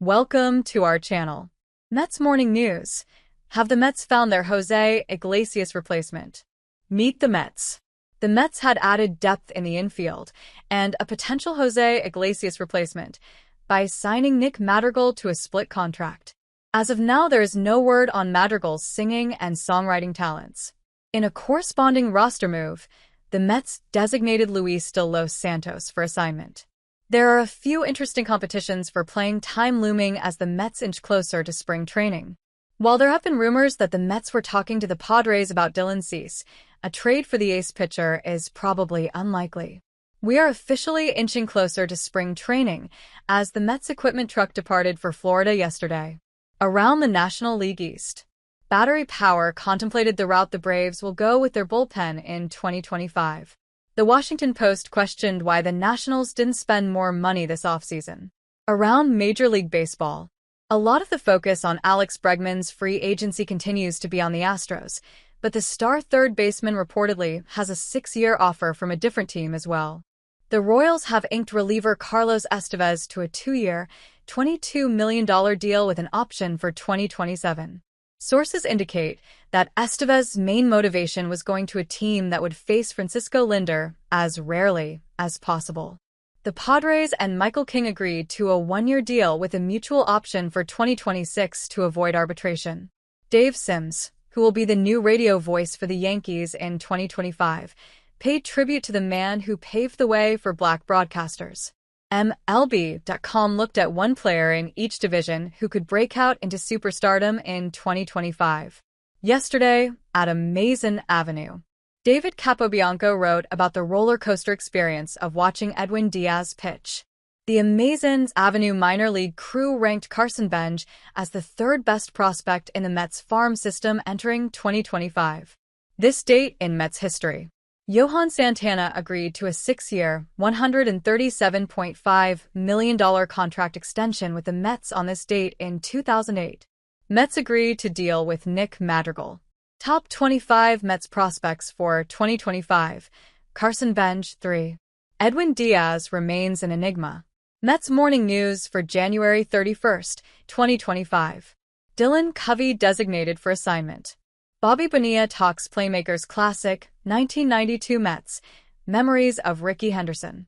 Welcome to our channel. Mets Morning News. Have the Mets found their Jose Iglesias replacement? Meet the Mets. The Mets had added depth in the infield and a potential Jose Iglesias replacement by signing Nick Madrigal to a split contract. As of now, there is no word on Madrigal's singing and songwriting talents. In a corresponding roster move, the Mets designated Luis De Los Santos for assignment. There are a few interesting competitions for playing time looming as the Mets inch closer to spring training. While there have been rumors that the Mets were talking to the Padres about Dylan Cease, a trade for the ace pitcher is probably unlikely. We are officially inching closer to spring training as the Mets equipment truck departed for Florida yesterday. Around the National League East, Battery Power contemplated the route the Braves will go with their bullpen in 2025. The Washington Post questioned why the Nationals didn't spend more money this offseason. Around Major League Baseball, a lot of the focus on Alex Bregman's free agency continues to be on the Astros, but the star third baseman reportedly has a 6-year offer from a different team as well. The Royals have inked reliever Carlos Estévez to a 2-year, $22 million deal with an option for 2027. Sources indicate that Estévez's main motivation was going to a team that would face Francisco Lindor as rarely as possible. The Padres and Michael King agreed to a 1-year deal with a mutual option for 2026 to avoid arbitration. Dave Sims, who will be the new radio voice for the Yankees in 2025, paid tribute to the man who paved the way for black broadcasters. MLB.com looked at one player in each division who could break out into superstardom in 2025. Yesterday, at Amazin' Avenue, David Capobianco wrote about the roller coaster experience of watching Edwin Diaz pitch. The Amazin' Avenue minor league crew ranked Carson Bench as the third best prospect in the Mets farm system entering 2025. This date in Mets history. Johan Santana agreed to a 6-year, $137.5 million contract extension with the Mets on this date in 2008. Mets agreed to deal with Nick Madrigal. Top 25 Mets prospects for 2025. Carson Bench, 3. Edwin Diaz remains an enigma. Mets Morning News for January 31, 2025. Dylan Covey designated for assignment. Bobby Bonilla talks Playmakers Classic, 1992 Mets, Memories of Rickey Henderson.